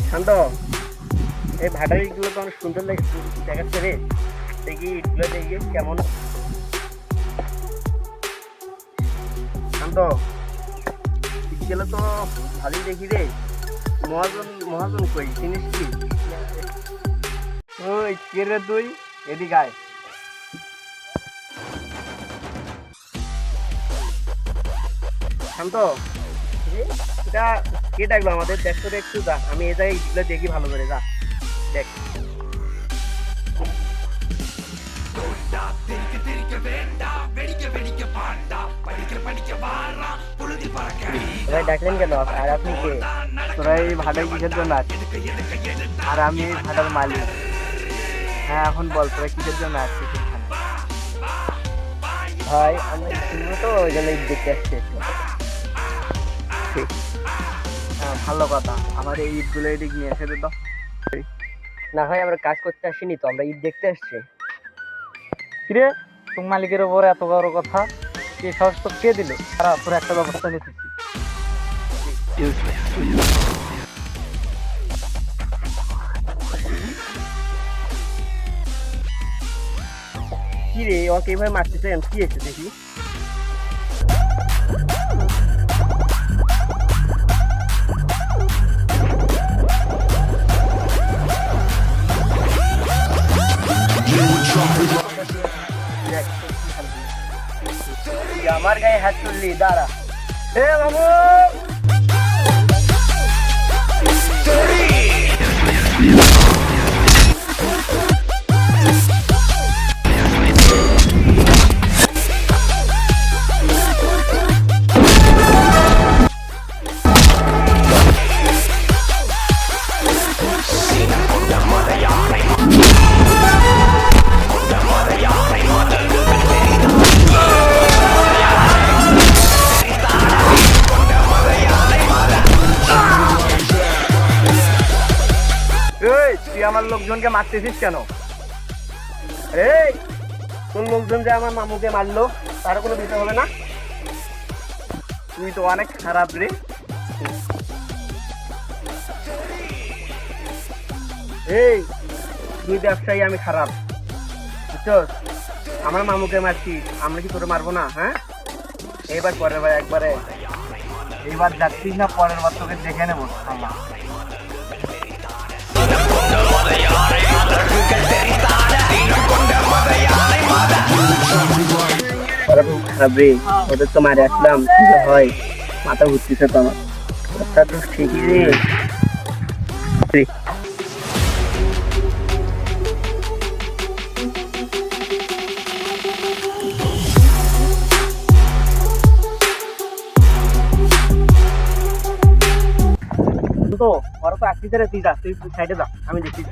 শান্ত, এই ভাটার ইটগুলো তো অনেক সুন্দর দেখাচ্ছে রে। দেখি ইটগুলো দেখি কেমন। শান্ত, ইটগুলো তো ভালোই দেখি রে। মহাজন মহাজন কই জিনিস কি? ওই কে রে তুই? এদিকে আয়। শান্ত, এটা কে ডাকলো আমাদের? দেখ তো একটু, যা আমি এই জায়গায় ইটগুলো দেখি ভালো করে, যা দেখ। ডাকলেন কেন? আর আপনি কে? তোরা এই ভাটায় কিসের জন্য আছিস? আর আমি এই ভাটার মালিক। হ্যাঁ, এখন বল তোরা কিসের জন্য আসছিস এখানে? ভাই আমরা শুনবো তো, ওই জন্য ইট দেখতে আসছি একটু। হ্যাঁ, ভালো কথা। আমার এই ইটগুলো এদিক নিয়ে এসে দে তো। না ভাই, আমরা কাজ করতে আসিনি তো, আমরা ইট দেখতে আসছি। কিরে, তোর মালিকের ওপর এত বড় কথা? কে সাহস তো কে দিল? তারা তোর একটা ব্যবস্থা নিতেছি। কি রে, ওকে এইভাবে মারতেছে কেন? কি এসে দেখি। আমার গায়ে হাত তুললি, দাঁড়া। এ বাবু, তুই আমার লোকজনকে মারতেছিস কেন? এই, কোন লোকজন যে আমার মামুকে মারলো তার কোনো বিষয় হবে না? তুই তো অনেক খারাপ রে। এই, তুই ব্যবসায়ী, আমি খারাপ, বুঝছস? আমার মামুকে মারছিস, আমরা কি তোরে মারবো না? হ্যাঁ, এইবার পরের বার একবারে। এইবার যাচ্ছিস না? পরের বার তোকে দেখে নেবো। আল্লাহ, খারাপ রে, ওদের তো মারে আসলাম, হয় মাথা ঘুরতেছে তো আমার। কথা তো ঠিকই রে। তো ওরা তো আসতেছে রে, তুই যা, তুই সাইডে যা, আমি দেখি।